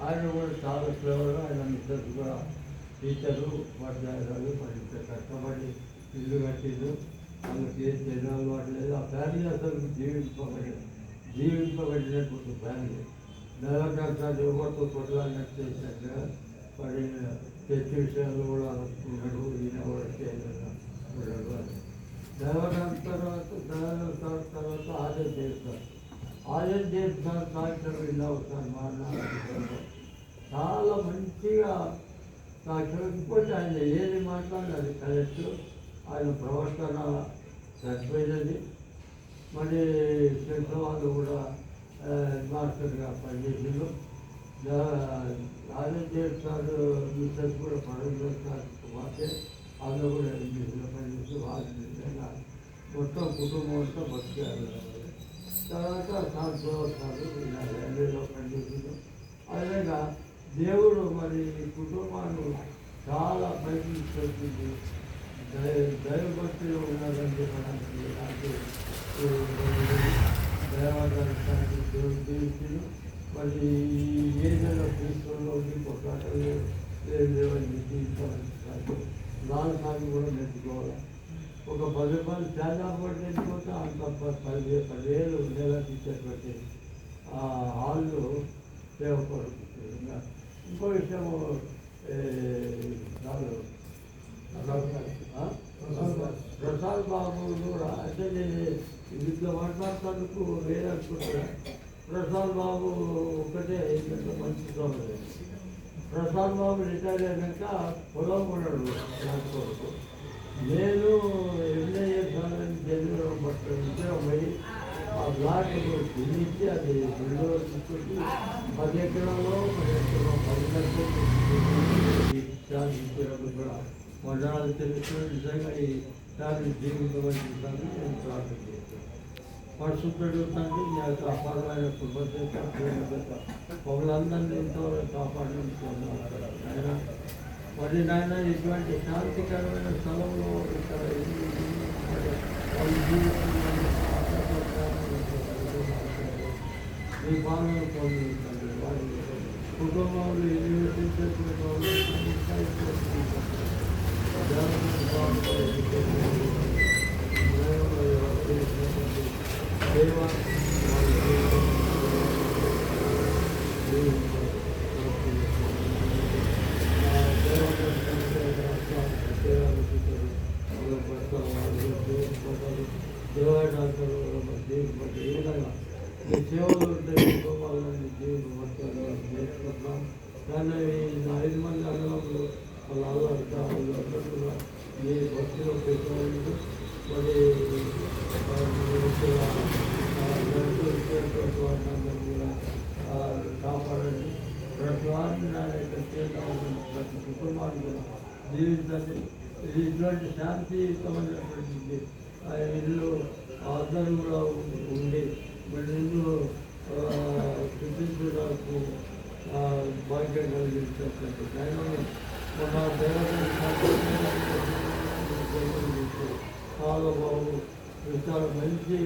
ఆయన కూడా చాలా క్లేవర్. ఆయన మిస్సెస్ కూడా టీచరు, ఉపాధ్యాయురాలు. మరి ఇంత కష్టపడి ఇల్లు కట్టిండు. వాళ్ళకి ఏం తెలియని అలవాటు లేదు. ఆ ఫ్యామిలీ అసలు జీవింపబడినటువంటి ఫ్యామిలీ. నెలకొకసారి ఎవరితో కొట్లాడినట్టు చేసినట్టుగా మరి చర్చ విషయాల్లో కూడా ఉన్నాడు. ఈయన కూడా చేయలేదు ఉన్నాడు. దైవగారి తర్వాత ఆర్డర్ చేస్తారు. ఆర్డర్ చేస్తారు సాయంత్రం ఇలా వస్తారు మా అన్న చాలా మంచిగా సాక్షరం. ఇంకోటి ఆయన ఏది మాట్లాడి అది కరెక్ట్. ఆయన ప్రవర్తన సరిపోయినది. మరి ఫ్రెండ్స్ వాళ్ళు కూడా మాస్టర్గా పనిచేసిండు. ఆర్డర్ చేస్తారు. మిస్సెస్ కూడా పడగలుగుతారు. వాటే వాళ్ళు కూడా ఇంగ్లీష్లో పనిచేస్తూ వాళ్ళు మొత్తం కుటుంబం అంతా బతికారు. తర్వాత సంవత్సరాలు ఇలా రైల్వేలో పనిచేసిండు. అలాగా దేవుడు మరి కుటుంబాన్ని చాలా పైకి తీసుకొచ్చింది. దైవభక్తిలో ఉన్నదని చెప్పడానికి నాకు దైవాదానికి దేవుడు జీవించిండు. మరి ఈ ఏరియాలో క్రీస్తుల్లో కొట్లాటలు లేవని జీవించాలని నాలుగు కూడా నేర్చుకోవాలి. ఒక 10 రూపాయలు చాలా పడి నేర్చుకుంటే అంత 10,000 నెలకి ఇచ్చేటువంటి ఆ హాళ్ళు సేవపడుతుంది. ఇంకో విషయము ప్రసాద్ బాబు కూడా అంటే నేను వీటిలో మాట్లాడుతందుకు వేరనుకుంటున్నా. ప్రసాద్ బాబు ఒకటే ఏంటంటే మంచి సోదరు. ప్రసాద్ బాబు రిటైర్ అయినాక పొలం ఉన్నాడు నాకు కొడుకు. నేను ఎంఏ చేస్తానని జల్లు ఉద్యోగం పోయి ఆ బ్లాక్ తినిచ్చి అది బిల్లు తీసుకొచ్చి 10 ఎకరాల్లో 10 లక్షలు కూడా మండలాలు తెలుసుకుని నిజంగా ఈ దాన్ని జీవించవలసిందని నేను ప్రార్థన చేస్తాను. పరిశుద్ధుడు తండ్రి నీ యొక్క అపారమైన కృపచేత పౌరులందరినీ ఇంతవరకు కాపాడుతున్నాను ఆయన. మరి నాయన ఇటువంటి శాంతికరమైన స్థలంలో ఇక్కడ వాళ్ళు జీవిస్తున్నారు. మీ పాలన పొందుతుంది. వారి కుటుంబంలో నివసించేటువంటి వాళ్ళు సేవలు కుటుంబాలని జీవితం నేర్చుకుంటున్నాం. కానీ 5 మంది అన్నదమ్ములు వాళ్ళ అందరూ కూడా మీ భక్తిలో పెట్టినందుకు మరి వాటిని కూడా కాపాడండి. ప్రతి వారిని నా యొక్క ప్రతి కుటుంబాన్ని కూడా జీవించండి. ఇది ఇటువంటి శాంతియుతమైనటువంటి ఇల్లు అందరూ కూడా ఉండి మరి ఇల్లు చూపించడానికి భాగ్యం కలిగించేటువంటి మన చాలా బాబు చాలా మంచి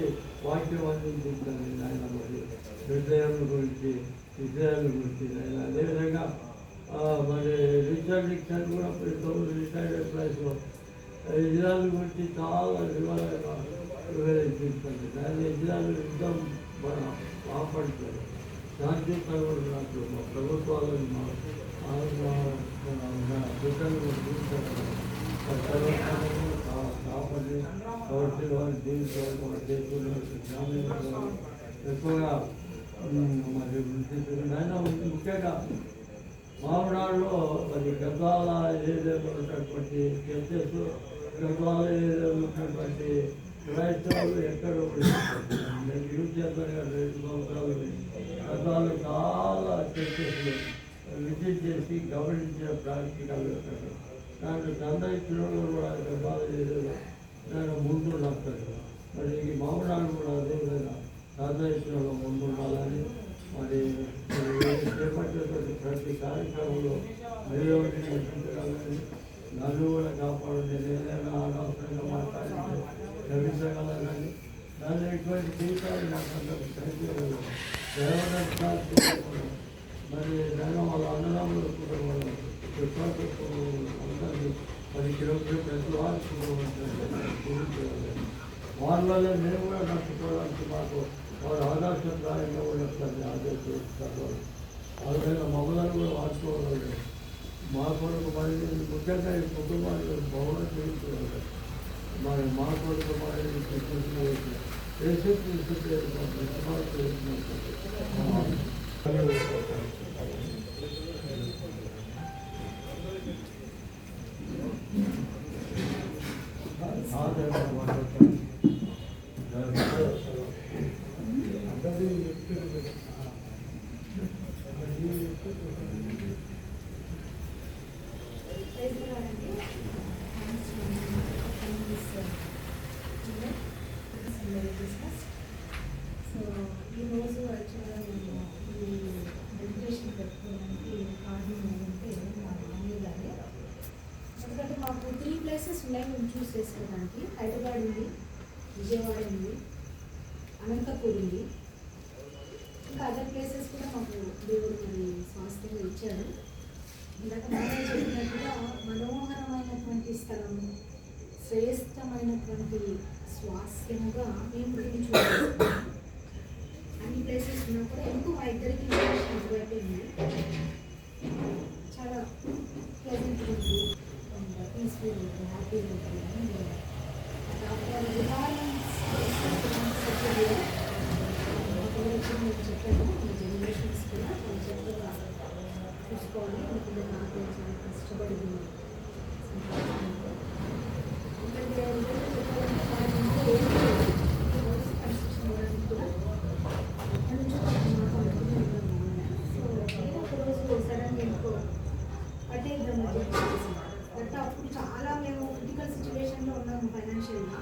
వాక్యం అందించింది ఆయన. మరి హృదయాల గురించి విజయాల గురించి ఆయన. అదేవిధంగా మరి రిచర్డ్ డిక్సన్ కూడా రిటైర్డ్ ఎంప్లాయీస్లో ఇజ్రాయల్ గురించి చాలా వివరంగా వివరించింది. దాని ఇజ్రాయల్ యుద్ధం మనం కాపాడుతారు. శాంతియుతంగా నాకు మా ప్రభుత్వాలను కాపాడి కాబట్టి వారి జీవితాలు మన దేశంలో గ్రామీణ ఎక్కువగా మరి అయినా ముఖ్యంగా మామనాడులో మరి గద్వాల ఏరియాలో ఉన్నటువంటి చర్చెస్, గద్వాల ఏరియాలో ఉన్నటువంటి క్రైస్తవులు ఎక్కడ నేను యూజ్ చేస్తాను కదా 2 సంవత్సరాలు గద్వాల చాలా చర్చెస్ విజిట్ చేసి గమనించిన ప్రాక్టికల్ దాంట్లో చంద్రలో కూడా గద్వాల ఏరియాలో నేను ముందు నడుస్తాను. మరి ఈ మామనాడు కూడా అదేవిధంగా చంద్రలో ముందు ఉండాలని మరి చేపట్టేటువంటి ప్రతి కార్యక్రమంలో మీరు రక్షించగలని నన్ను కూడా కాపాడండి. ఏదైనా అనవసరంగా మాట్లాడితే క్షమించగలనని దాని ఎటువంటి జీవితాలు నాకు అందరూ కలిపేయగలరు. మరి నేను వాళ్ళ వాళ్ళలో మేము కూడా నడుచుకోవడానికి మాకు వాడు ఆదర్శప్రాయంగా ఉండొస్తుంది ఆదర్శిస్తారు. ఆ విధంగా మమ్మల్ని కూడా వాడుకోవాలి. మా కొరకు మరి ముఖ్యంగా ఈ కుటుంబాన్ని భవనం చేయించుకోవాలి. మరి మా కొరకు మరి వేసే సో ఈరోజు యాక్చువల్గా నేను ఈ డెలిబ్రేషన్ పెట్టుకోవడానికి కారణం ఏంటంటే మా మామయ్య గారే. ఎందుకంటే మాకు 3 ప్లేసెస్ ఉన్నాయి మేము చూస్ చేసుకోవడానికి. హైదరాబాద్ ఉంది, విజయవాడ ఉంది, అనంతపూర్ ఉంది, ఇంకా అదర్ ప్లేసెస్ కూడా మాకు దేవుడు మరి స్వాస్థ్యంగా ఇచ్చాడు. ఇందాక మామయ్య చెప్పినట్టుగా మనోహరమైనటువంటి స్థలము, శ్రేష్టమైనటువంటి స్వాస్థ్యముగా మేము గుర్తించుకుంటాం. అన్ని ప్లేసెస్ ఉన్నా కూడా ఎందుకు మా ఇద్దరికి అటువైపోయింది. చాలా ప్లెజెంట్గా ఉంది, పీస్ఫుల్ ఉంటుంది, హ్యాపీగా ఉంటుంది. చెప్పాను జనరేషన్స్ కూడా చక్కగా చూసుకోవాలి. ఎందుకంటే నాకు చాలా కష్టపడి అప్పుడు చాలా మేము క్రిటికల్ సిచ్యువేషన్లో ఉన్నాము ఫైనాన్షియల్గా.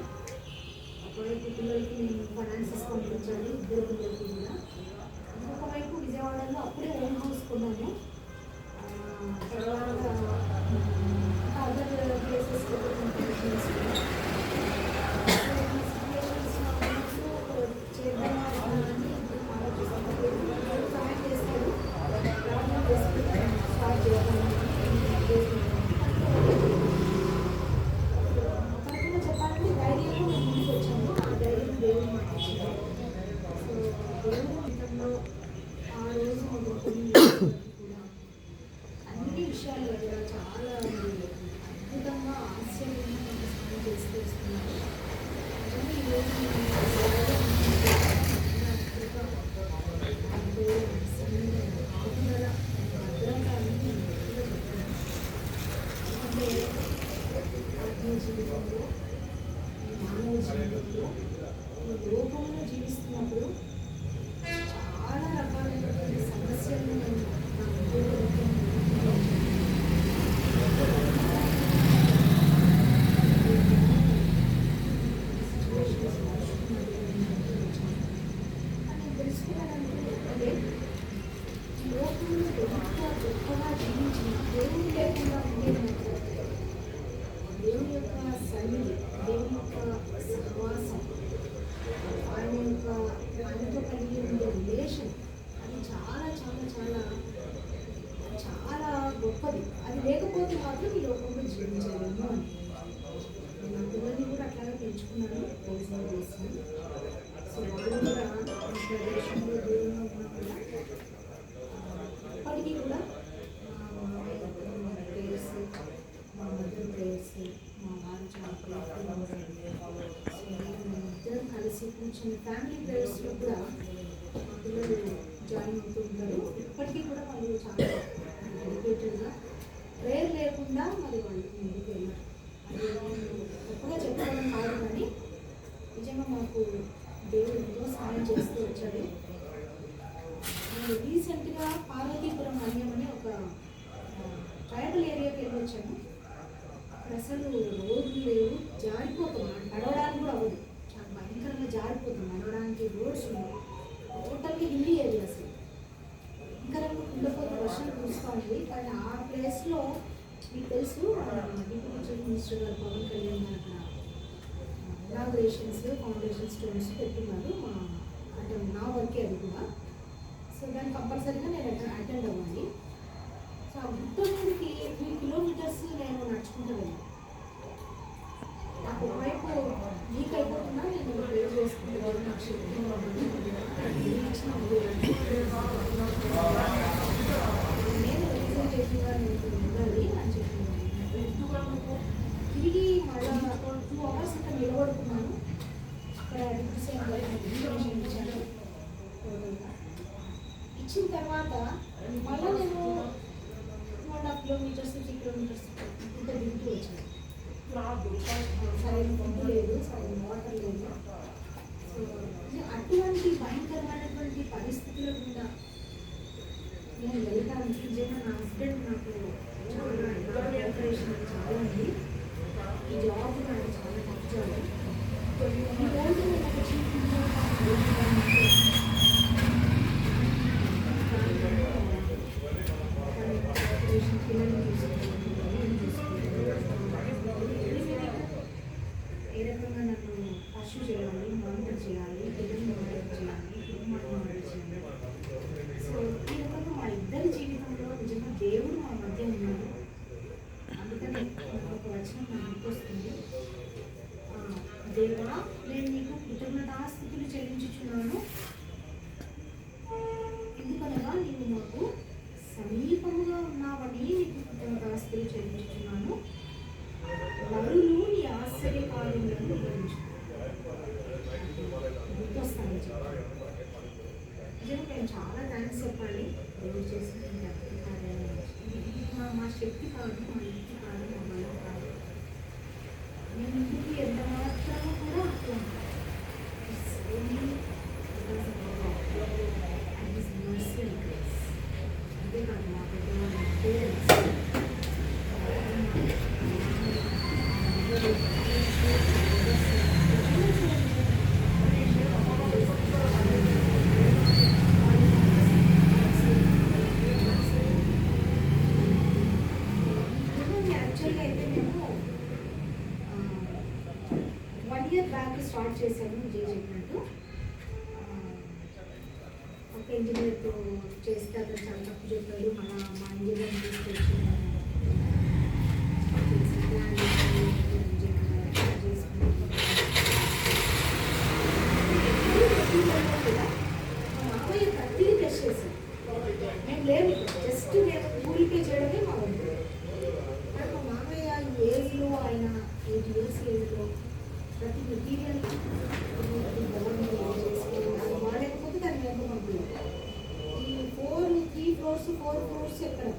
ఒకవైపు పిల్లలకి నేను ఫైనాన్సెస్ పంపించాలి, ఇద్దరు పిల్లలకి కూడా. ఇంకొకవైపు విజయవాడలో అప్పుడే ఓన్ హౌస్ కొన్నాము. తర్వాత అదర్ ప్లేసెస్ సహాయం చేస్తారు. స్టార్ట్ చేయాలి చెప్పాలంటే ధైర్యంలో మేము ముందుకు వచ్చాము. ఆ ధైర్యం దేవుడు మాకు ఇచ్చింది. సో దేవుడు జీవితంలో ఆ రోజు మొదలుకొని కూడా అన్ని విషయాల దగ్గర చాలా అద్భుతంగా ఆశ్చర్యంగా మాకు స్నానం చేస్తూ వస్తున్నారు. జీవితంలో మానవ జీవితంలో ఈ లోకంలో జీవిస్తున్నప్పుడు చాలా రకాలైనటువంటి సమస్యలను తెలుసుకోవాలంటే లోకంలో ఎంత గొప్పగా జీవించిన దేవుడు లేకుండా ఉండేది. దేవుని యొక్క సన్నిధి, దేవుని యొక్క సహవాసం, ఆయనతో కలిగి ఉండే రిలేషన్ అది చాలా చాలా చాలా చాలా గొప్పది. అది లేకపోతే మాత్రం ఈ లోకంలో జీవించలేము అని నా పిల్లల్ని కూడా అట్లాగే పెంచుకున్నాను. ప్రయత్నం చేసింది. సో వాళ్ళు కూడా దేశంలో దేవుని ఉన్నప్పుడు ఇప్పటికీ కూడా ప్రేయర్స్, మా మదర్ ప్రేయర్స్, మా వారు చాలా ఇద్దరం కలిసి కూర్చొని ఫ్యామిలీ ప్రేయర్స్లో కూడా మా పిల్లలు జాయిన్ అవుతూ ఉంటారు. ఇప్పటికీ కూడా వాళ్ళు చాలా డెడికేటెడ్గా ప్రేయర్ లేకుండా మరి వాళ్ళు ముందుకు వెళ్ళారు. అది గొప్పగా చెప్పుకోవడం కాదు, కానీ నిజంగా మాకు దేవుడు ఎంతో సహాయం చేస్తూ వచ్చాడు. నేను రీసెంట్గా పార్వతీపురం మన్యం అనే ఒక ట్రైబల్ ఏరియాకి వెళ్ళి వచ్చాను. అక్కడ అసలు రోడ్లు లేవు, జారిపోతున్నాం, నడవడానికి కూడా అవ్వదు, చాలా భయంకరంగా జారిపోతుంది. నడవడానికి రోడ్స్ ఉన్నాయి, టోటల్గా హిల్లీ ఏరియా. అసలు భయంకరంగా కుండపోతే వర్షం కురుస్తూ ఉంది. కానీ ఆ ప్లేస్లో మీకు తెలుసు డిప్యూటీ చీఫ్ మినిస్టర్ గారు పవన్ కళ్యాణ్ గారు అక్కడ ఇనాగ్రేషన్స్, ఫౌండేషన్ స్టోన్స్ పెట్టున్నారు. అంటే నా వర్కే అది కూడా. సో దాన్ని కంపల్సరీగా నేను అటెండ్ అవ్వాలి. సో ఆ గుట్ట మీదకి 3 కిలోమీటర్స్ నేను నడుచుకుంటూ వెళ్ళాను. కిలోమీటర్స్ 3 కిలోమీటర్స్ ఇంత దిగుతూ వచ్చాను. సరైన ఫుడ్ లేదు, సరైన వాటర్ లేదు. సో అటువంటి భయంకరమైనటువంటి పరిస్థితుల గుండా నేను వెళ్ళడానికి నిజంగా నా హస్బెండ్ నాకు చాలా కోఆపరేషన్ చాలా ఉంది. ఈ జాబ్ నాకు చాలా టఫ్ జాబ్. ఈ రోజు ఒక చిన్న ఏ రకంగా నన్ను పర్సూ చేయాలి, మానిటర్ చేయాలి, పిల్లల్ని మానిటర్ చేయాలి, కుటుంబాన్ని మానిటర్ చేయాలి. సో ఈ రకంగా మా ఇద్దరి జీవితంలో నిజంగా దేవుడు మా మధ్య ఉన్నాడు. అందుకని నాకు ఒక వచనం నాకు గుర్తొస్తుంది. దేవా, నేను నీకు కృతజ్ఞతాస్తుతులు చెల్లించుచున్నాను, ఎందుకనగా నీవు మాకు సమీపముగా ఉన్నావని నీకు కృతజ్ఞతాస్తుతులు చెల్లించుచున్నాను. నరులు నీ ఆశ్చర్య కార్యములను వివరించు. గుర్తొస్తాను నిజంగా నేను చాలా థ్యాంక్స్ చెప్పాలి. దేవుడు చేసిన కార్యాలు మా శక్తి కాదు, మా ఇంటి కాదు, మా బలం కాదు. నేను ఇంటికి ఎంత మాత్రమో కూడా అట్లా అంతేకాదు మా పెద్దవాళ్ళ పేరెంట్స్ యాక్చువల్గా అయితే మేము 1 year బ్యాక్ స్టార్ట్ చేశాము. విజయ్ చెప్పినట్టు ఒక ఇంజనీర్తో చేస్తే అతను చాలా తప్పు చెప్పాడు. మా ఇంజనీర్ తీసుకొచ్చి ప్లాన్ మామయ్య ప్రతిదీ టెస్ట్ చేశాను. మేము లేవు, జస్ట్ మేము ఊరికే చేయడమే మా వంతు. కానీ మా మామయ్య ఈ ఏజ్లో, ఆయన 8 years ఏజ్లో ప్రతి మెటీరియల్ గవర్నమెంట్ వాడకపోతే దాన్ని ఎంత పంపించారు. ఈ 3 floors ఎక్కడ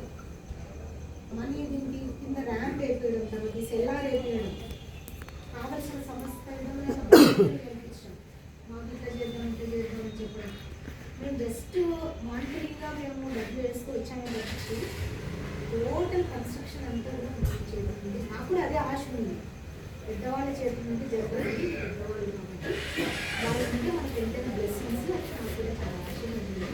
మనీ దీనికి కింద ర్యాంప్ అయిపోయడం, తర్వాత సెల్లార్ అయిపోయడం, కావలసిన సమస్త విధమైన కల్పించడం, మాకు ఇట్లా చేద్దామని చెప్పడం. మేము జస్ట్ మానిటరింగ్గా మేము డబ్బులు వేస్తూ వచ్చామని తప్పించి టోటల్ కన్స్ట్రక్షన్ అంతా కూడా మేము చేయడం. నాకు కూడా అదే ఆశ ఉంది, పెద్దవాళ్ళ చేతుల నుండి జరగాలి, పెద్దవాళ్ళు కాబట్టి వాళ్ళ నుండి మనకి ఎంతైనా బ్లెస్సింగ్స్. నాకు కూడా చాలా ఆశ ఉంది.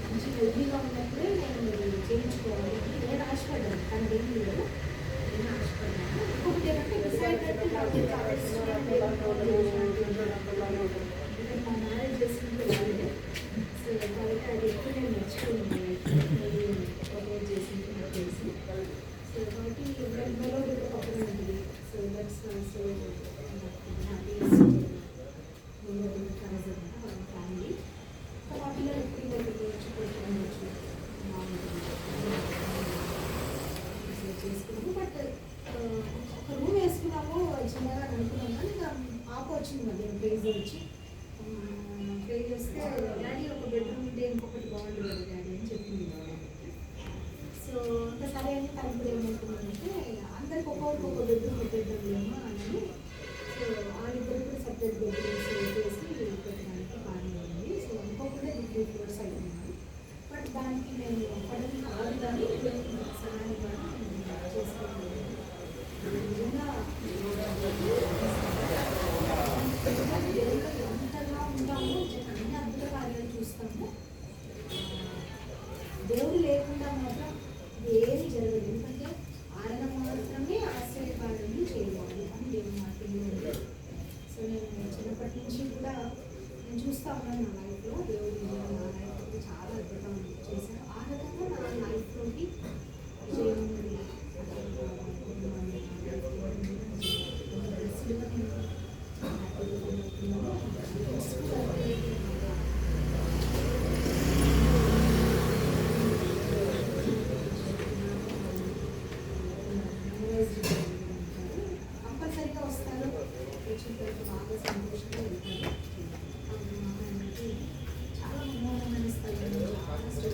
మంచి హెల్తీగా ఉన్నప్పుడే నేను చేయించుకోవాలి నేను ఆశపడ్డాను. కానీ ఏం లేదు, నేను ఆశపడ్డాను. ఇంకొకటి ఏంటంటే డిసైడ్ నాకు చాలా మా మ్యారేజ్ చేసుకుంటే వాళ్ళే. సో కాబట్టి అది ఎక్కువ నేను నేర్చుకున్నాను ప్రపోజ్ చేసింది నాకు తెలిసి. సో కాబట్టి బ్లడ్లో పక్కన ఉంటుంది. సో దట్స్ ఆల్సో హ్యాపీయెస్ట్ వాళ్ళ ఫ్యామిలీ. సో మా పిల్లలు ఎప్పుడు దగ్గరికి వచ్చి చేసుకున్నాము. బట్ ఒక రూమ్ వేసుకున్నాము చిన్నగా అనుకున్నాము. కానీ ఇంకా పాప వచ్చింది మధ్య ప్లేస్ వచ్చి ప్లే చేస్తే డాడీ ఒక బెడ్రూమ్ ఉంటే ఇంకొకటి బాగుంటుంది కదా డాడీ అని చెప్పింది. సో ఇంకా సరే అని తను కూడా ఏమనుకున్నానంటే అందరికి ఒక్కొక్క బెడ్రూమ్ పెట్టేద్దామేమో అని. సో వాళ్ళిద్దరు కూడా సపరేట్ బెడ్రూమ్స్ వేసి పెట్టడానికి బాగానే ఉంది. సో ఇంకొకటే 3 floors అయిపోయింది. బట్ దానికి నేను పడని కాదు కానీ సహాయం కూడా చేసుకోవాలి. నిజంగా ఎంతగా ఉంటామో అన్ని అద్భుత కార్యాలు చూస్తాము. దేవుడు లేకుండా మాత్రం ఏది జరగదు. ఎందుకంటే ఆయన మాత్రమే ఆశ్చర్యకార్యాలు చేయాలి అని దేవుడు మాట్లాడింది. సో నేను చిన్నప్పటి నుంచి కూడా నేను చూస్తూ ఉన్నాను నా లైఫ్లో. దేవుడు నా లైఫ్లో చాలా అద్భుతం చేశాను. ఆ రకంగా నా లైఫ్లోకి విజయం కంపల్సరీగా వస్తారు. వచ్చిన తర్వాత బాగా సంతోషంగా వెళ్తారు. చాలా మనోహరమైన స్థలం, చాలా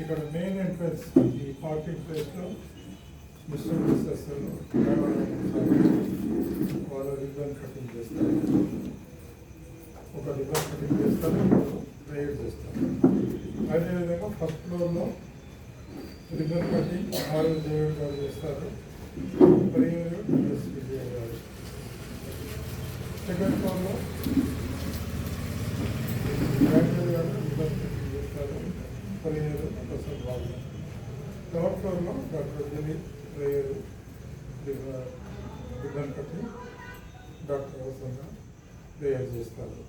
ఇక్కడ మెయిన్ ఎంట్రన్స్ ఈ పార్కింగ్ ప్లేస్లో మిస్టర్ మిస్సెస్ వాళ్ళు రిబ్బన్ కటింగ్ చేస్తారు. ఒక రిబ్బన్ కటింగ్ చేస్తారు, ప్రేయర్ చేస్తారు. అదేవిధంగా ఫస్ట్ ఫ్లోర్లో రిబ్బన్ కటింగ్ ఆరు దేవుడు గారు చేస్తారు, ప్రేయర్ విజయ గారు. సెకండ్ ఫ్లోర్లో గాయత్రి గారు రిబ్బన్ కటింగ్ చేస్తారు, ప్రేయర్ ప్రసాద్ బాబు. థర్డ్ ఫ్లోర్లో doctor Dilip prayer ribbon cutting doctor Vasantha prayer చేస్తారు.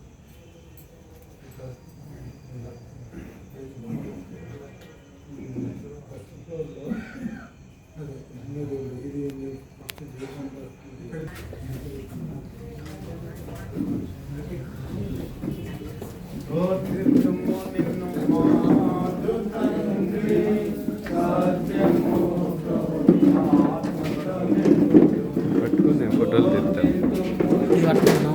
పట్టుకుని ఫోటోలు తీస్తాను.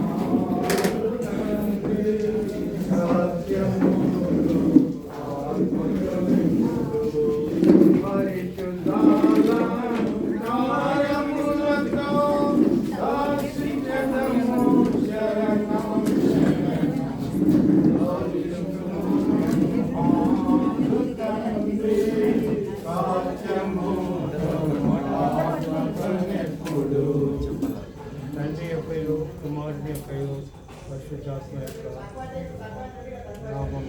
తండ్రి యొక్కయు కుమారుని యొక్కయు పరిశుద్ధాత్మ యొక్క నామం.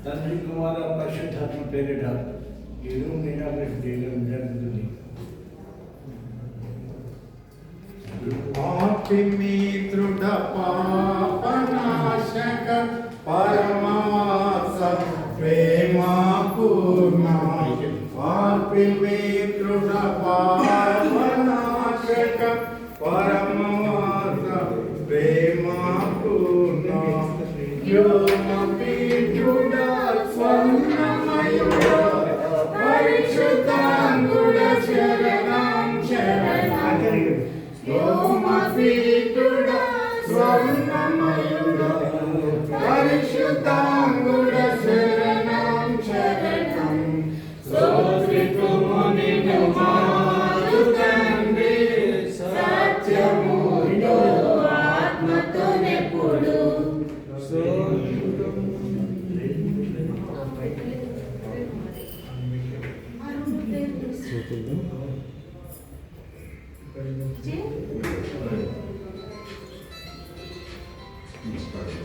తండ్రి కుమార పరిశుద్ధాత్మ పేరిట ఈ రూమ్ ఇనాగ్రేట్ చేయడం జరుగుతుంది. పాపిమిత్రుడ పాపనాశక పరమాస ప్రేమా పూర్ణ. పాపిమిత్రుడ పాపనాశక పరమాస ప్రేమా పూర్ణ. వ్యోమపీఠుడ స్వర్ణమయుడ పరిశుద్ధాంగుడ శరణం శరణం. వ్యోమపీఠుడ స్వర్ణమయుడ పరిశుద్ధాంగుడ శరణం శరణం. స్తోత్రితుము నిన్ను మారు తండ్రి సత్యముతో ఆత్మతో నెప్పుడు.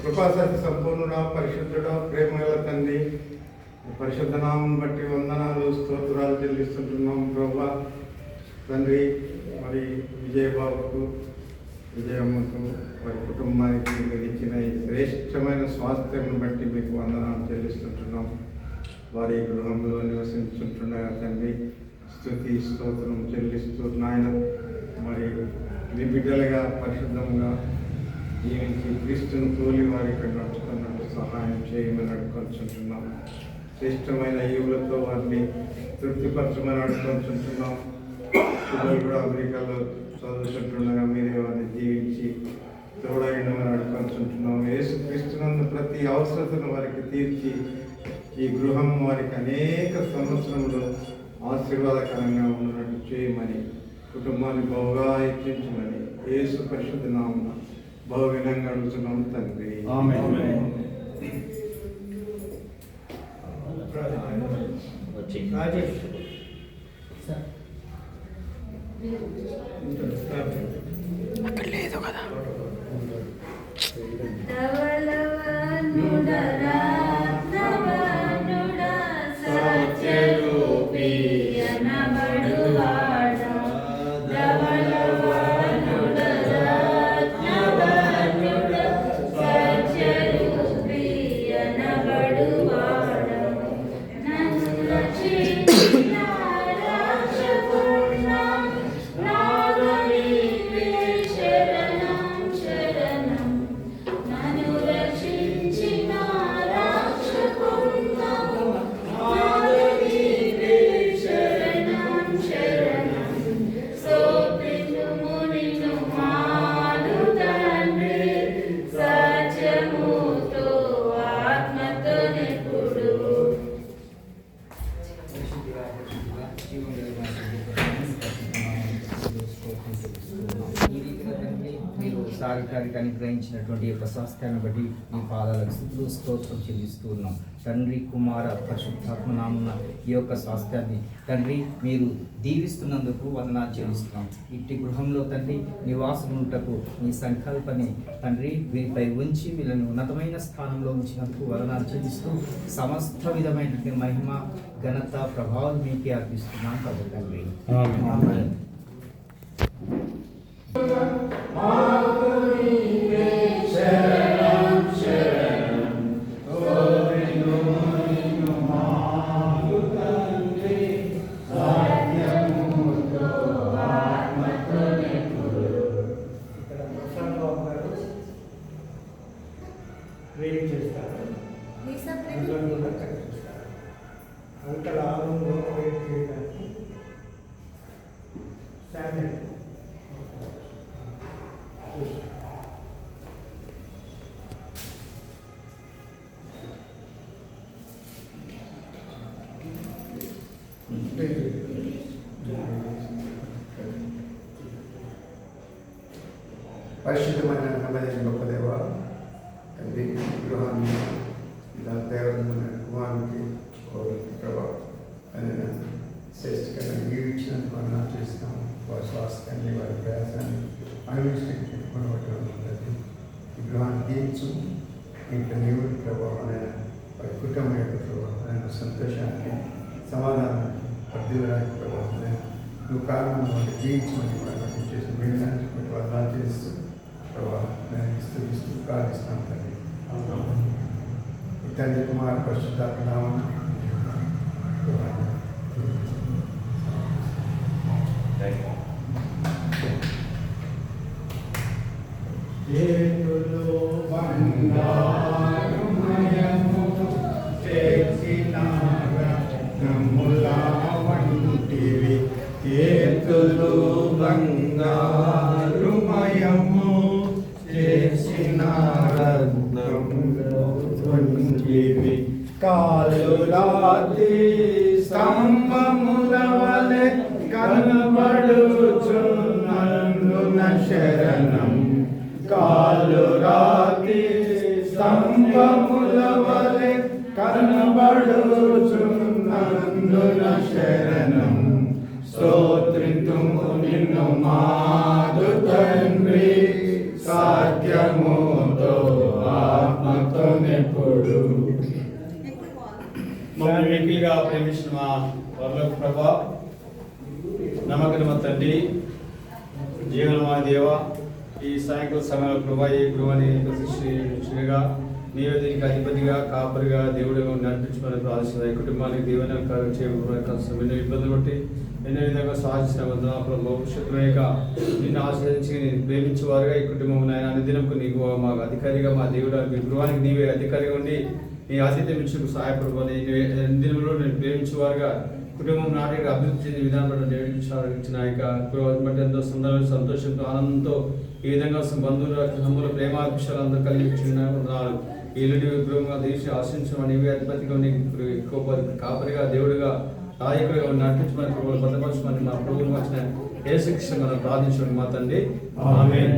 కృపాసక్తి సంపూర్ణుడా పరిశుద్ధుడా ప్రేమగల తండ్రి, పరిశుద్ధ నామం బట్టి వందనాలు స్తోత్రాలు చెల్లిస్తుంటున్నాం ప్రభువా. తండ్రి మరి విజయబాబుకు విజయమ్మకు వారి కుటుంబానికి మీరు ఇచ్చిన ఈ శ్రేష్టమైన స్వాస్థ్యం బట్టి మీకు వందనాలు చెల్లిస్తుంటున్నాం. వారి గృహంలో నివసించుంటుండగా తండ్రి స్తుతి స్తోత్రం చెల్లిస్తూ నాయన మరి మీ బిడ్డలుగా పరిశుద్ధంగా జీవించి క్రీస్తును తోలి వారి ఇక్కడ నడుచుకున్నట్టు సహాయం చేయమని అడుగుకుంటున్నాం. శ్రేష్టమైన ఈవులతో వారిని తృప్తిపరచమని అడుగుతుంటున్నాం. పిల్లలు కూడా అమెరికాలో చదువుతుంటుండగా మీరే వారిని దీవించి తోడైండమని అడుగుతుంటున్నాం. యేసుక్రీస్తునందు ప్రతి అవసరతను వారికి తీర్చి ఈ గృహం వారికి అనేక సంవత్సరములు ఆశీర్వాదకరంగా ఉన్నట్టు చేయమని, కుటుంబాన్ని బహుగా హెచ్చించమని యేసు పరిశుద్ధ నామమున బహు వినంగా అడుగుతున్నాం తండ్రి. రాజేష్ అక్కడ లేదు కదా. సాగటానికి అనుగ్రహించినటువంటి యొక్క స్వాస్థ్యాన్ని బట్టి మీ పాదాలకు స్తుతులు స్తోత్రం చెల్లిస్తూ ఉన్నాం తండ్రి, కుమార పరిశుద్ధాత్మ నామమున ఈ యొక్క స్వాస్థ్యాన్ని తండ్రి మీరు దీవిస్తున్నందుకు వందనాలు చెల్లిస్తున్నాం. ఇట్టి గృహంలో తండ్రి నివాసముంటకు మీ సంకల్పని తండ్రి వీరిపై ఉంచి వీళ్ళని ఉన్నతమైన స్థానంలో ఉంచినందుకు వందనాలు చెల్లిస్తూ సమస్త విధమైనటువంటి మహిమ, ఘనత, ప్రభావం మీకే అర్పిస్తున్నాం ప్రభు తండ్రి. ఆమేన్. రీడింగ్ చేస్తారు. అంకల్ ఆరంభంలో వెయిట్ చేయడానికి శాండల్ పరిశుద్ధమైన నమ్మదైన గొప్ప దేవ తండ్రి, గృహాన్ని ఇలా దేవతమైన కుమారునికి ప్రభావ ఆయన శ్రేష్టంగా జీవించినందుకు మనం చేస్తాం. వారి స్వాస్థ్యాన్ని, వారి ప్రయాసాన్ని అనుభవించడానికి పెట్టుకుని ఈ గృహాన్ని దీవించు. ఇంట్లో నీవు ప్రభావం ఆయన వారి కుటుంబం యొక్క ప్రభావం ఆయన సంతోషానికి, సమాధానానికి, వర్ధిల్లడానికి ప్రభావం నువ్వు కారణం వాటి జీవించమని వాళ్ళు చేసిన వినడానికి వాళ్ళు చేస్తూ ప్రభావం నేను స్తుతిస్తూ ప్రార్థిస్తాను తండ్రి. తండ్రి, కుమార పరిశుద్ధాత్మ నామమున చేతులు బంగారుమయము చేసిన రత్నముల వంటివి, చేతులు బంగారుమయము చేసిన రత్నముల వంటివి, కాలులాది స్తంభముల వలె కనబడుచున్నందున శరణం. కాలురాతి స్తంభముల వలె కనబడుచున్నందున శరణం. స్తోత్రింతుము నిన్ను మాదు తండ్రి, సాధ్యముతో ఆత్మతో నెప్పుడు. మమ్మల్ని వెంకిగా ప్రేమించిన మా పరలోక ప్రభా, నమ్మకం తండ్రి, జీవనమా దేవ, ఈ సాయంకాల సమయంలో ప్రభా ఈ గృహాన్ని ప్రతిష్ఠగా నీవే దీనికి అధిపతిగా, కాపరిగా, దేవుడిగా నడిపించమని ప్రార్థిస్తున్నా. ఈ కుటుంబానికి దీవెనకరం చేయడం ఇబ్బందులు బట్టి ఎన్నో విధంగా సాధించిన భవిష్యత్తులో నిన్ను ఆశ్రయించి ప్రేమించేవారుగా ఈ కుటుంబం నాయన అనుదినంకు నీకు మాకు అధికారిగా, మా దేవుడు మీ గృహానికి నీవే అధికారిగా ఉండి నీ ఆతిథ్యం ఇచ్చుకు సహాయపడుకొని దినంలో నేను ప్రేమించేవారుగా కుటుంబం నాటికి అభివృద్ధి చెంది విధానం ఇచ్చిన బట్టి ఎంతో సంతోషంతో ఆనందంతో ఈ విధంగా బంధువుల సమ్ముల ప్రేమాభిషాలు అందరూ కలిగించిన వందనాలు. ఈ ఇల్లుని విగ్రహంగా దీక్ష ఆశించమని నీవే అధిపతిగా కాపరిగా దేవుడిగా నాయకుడిగా నడిపించమని ప్రభువులు భద్రపరచమని మా ప్రభువులు వచ్చిన యేసుక్రీస్తు మనం ప్రార్థించండి మా తండ్రి. ఆమేన్.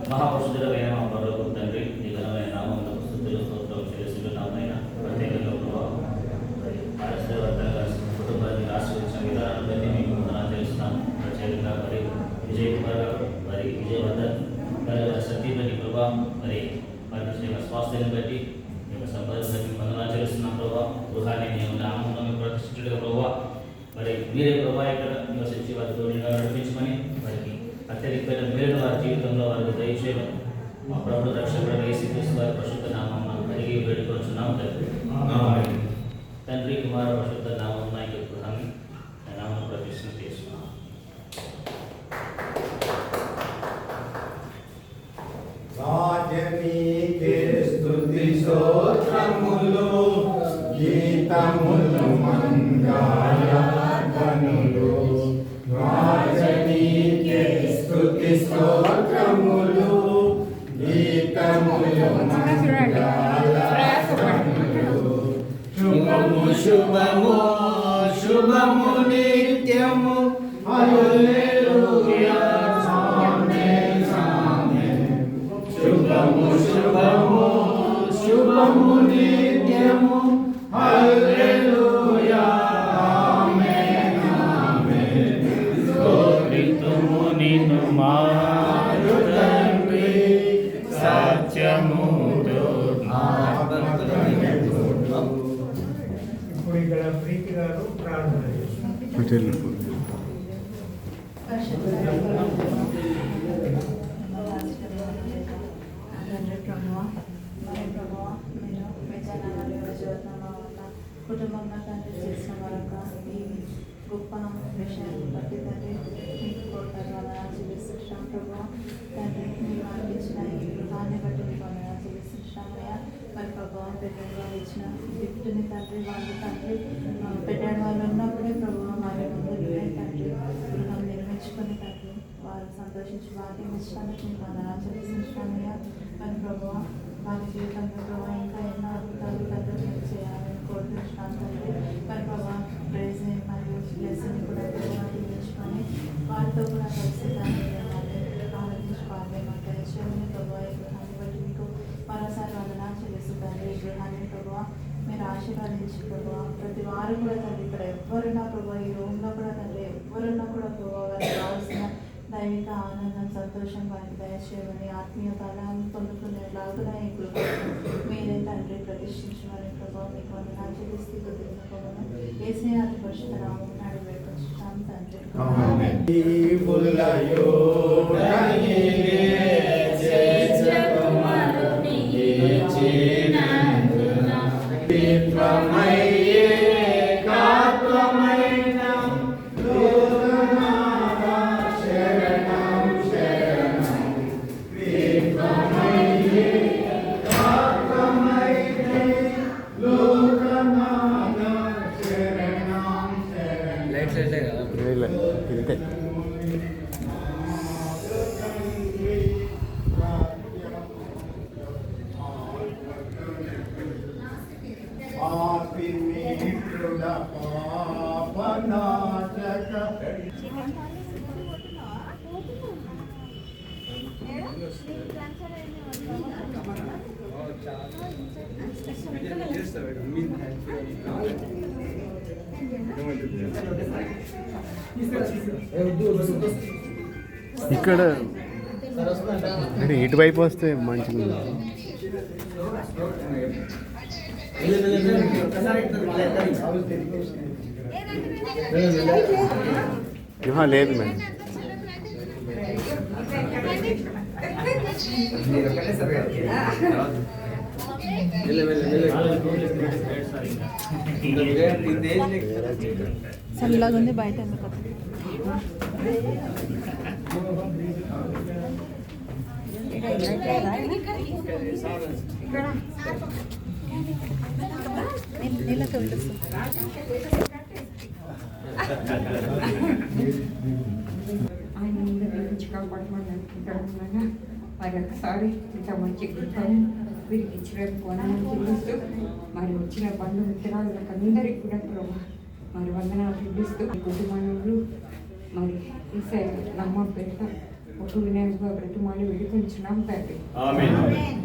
మహాపరిశుద్ధుడైన మా పరలోకపు తండ్రి, నీ ఘనమైన నామమునకు స్తుతులు స్తోత్రాలు చెల్లిస్తున్నామయ్యా. ప్రత్యేకంగా ఆశీర్వాదంగా కుటుంబాన్ని ఆశీర్వదించిన విధానాన్ని బట్టి మీకు వందనాలు తెలుస్తున్నాము. ప్రత్యేకంగా మరి విజయ్ కుమార్ గారు, మరి విజయవర్ధన్ గారి సతీమణి ప్రభా, మరి యొక్క స్వాస్థ్యాన్ని బట్టి మీ యొక్క సంపాదన బట్టి వందనాలు చెల్లిస్తున్నాం ప్రభా. గృహాన్ని మేము నామంలో ప్రతిష్ఠితుడిగా ప్రభా, మరి మీరే ప్రభా ఇక్కడ నివసించి వారితో నడిపించమని, వారికి అత్యధికమైన మేలు వారి జీవితంలో వారికి దయచేయమని మా ప్రభు రక్షకుడు యేసుక్రీస్తు వారి పరిశుద్ధ నామమున అడిగి వేడుకొంచున్నాము తండ్రి. కుమార పరిశుద్ధ నామమున ఈ గృహాన్ని నామమున ప్రతిష్ఠ చేస్తున్నాము. రాజనీకే స్తుతి స్తోత్రములు గీతములు మంగళగణులు. రాజనీకే స్తుతి స్తోత్రములు గీతములు మంగళగణులు. శుభము శుభము శుభము నిత్యము హల్లెలూయా ఆమేన్ ఆమేన్. శుభము శుభము శుభము నిత్యము హల్లెలూయా ఆమేన్ ఆమేన్. స్తోత్రితుము నిన్ను మారు తండ్రి, సత్యముతో ఇప్పుడు ఇక్కడ ప్రీతి గారు ప్రార్థన చేస్తున్నారు. కుటుంబంలో తండ్రి చేసిన వరకు ఈ గొప్ప విషయాన్ని బట్టి తండ్రి మీకు కోటాను ఆశీర్వదిస్తున్నాం ప్రభావ. తండ్రి మీరు అందించిన ఈ గృహాన్ని బట్టి మీకు ఆశీర్వదిస్తున్నామయ్యా. మరి ప్రభావం పెట్టిన వాళ్ళు ఇచ్చిన గిఫ్ట్ని తండ్రి వాళ్ళు తండ్రి పెట్టిన వాళ్ళు ఉన్నప్పుడే ప్రభావం వారి ముందు తండ్రి గృహం నిర్మించుకొని తండ్రి వారు సంతోషించి భాగ్యం ఇష్టానికి మీకు ఆశీర్వదిస్తున్నామయ్యా. మరి ప్రభావ వారి జీవితంలో ప్రభావ ఇంకా ఎన్నో అద్భుతాలు తండ్రి మీరు చేయాలని కోరుతున్నాం తండ్రి. మరి ప్రభావ ప్రైజ్ మరియు బ్లెస్సింగ్ కూడా ప్రభావం ఇచ్చుకొని వారితో కూడా కలిసి తండ్రి ఆనందించుకోవాలి. మాకు దయచేయమని ప్రభావ ఈ గృహాన్ని బట్టి మీకు మరోసారి వందనా చెల్లిస్తుందండి. ఈ గృహాన్ని ప్రభావ మీరు ఆశీర్వదించి ప్రభావ ప్రతి వారు కూడా తండ్రి ఇక్కడ ఎవరున్నా ప్రభావ ఈ రూమ్లో కూడా తండ్రి ఎవరున్నా కూడా ప్రభావ వారికి కావాల్సిన దైవిక ఆనందం సంతోషం వారికి దయచేయమని ఆత్మీయ బలాన్ని పొందుకునేలాగా ఈ గృహాన్ని మీరే తండ్రి ప్రతిష్ఠించమని ప్రభావ మీకు వందనా చెల్లిస్తూ కృతజ్ఞతలను యేసే అతి పరిశుద్ధ నామమున అడిగి వేడుకొంచున్నాం తండ్రి. లైట్స్ కదా పాపి మిత్రుడ పాపనాశక ఇక్కడ అంటే ఇటువైపు వస్తే మంచిగా లేదు మేడం. చల్లగా ఉంది బయట ఎందుకు నీళ్ళకి వెళ్ళొస్తుంది. ఆయన నుంచి కాపాడమని అనుకుంటాను. మరి ఒకసారి ఇంత మంచి కృపను వీరికి ఇచ్చినందుకు వందనాలు చెల్లిస్తూ మరి వచ్చిన బంధు మిత్రాలకు అందరికీ కూడా ప్రభు మరి వందనాలు చెల్లిస్తూ కుటుంబాలు మరి ఈసే నమ్మ పెద్ద ఒక వినాయకుగా బ్రతిమాలి వేడుకొంచున్నాం తండ్రి. ఆమేన్.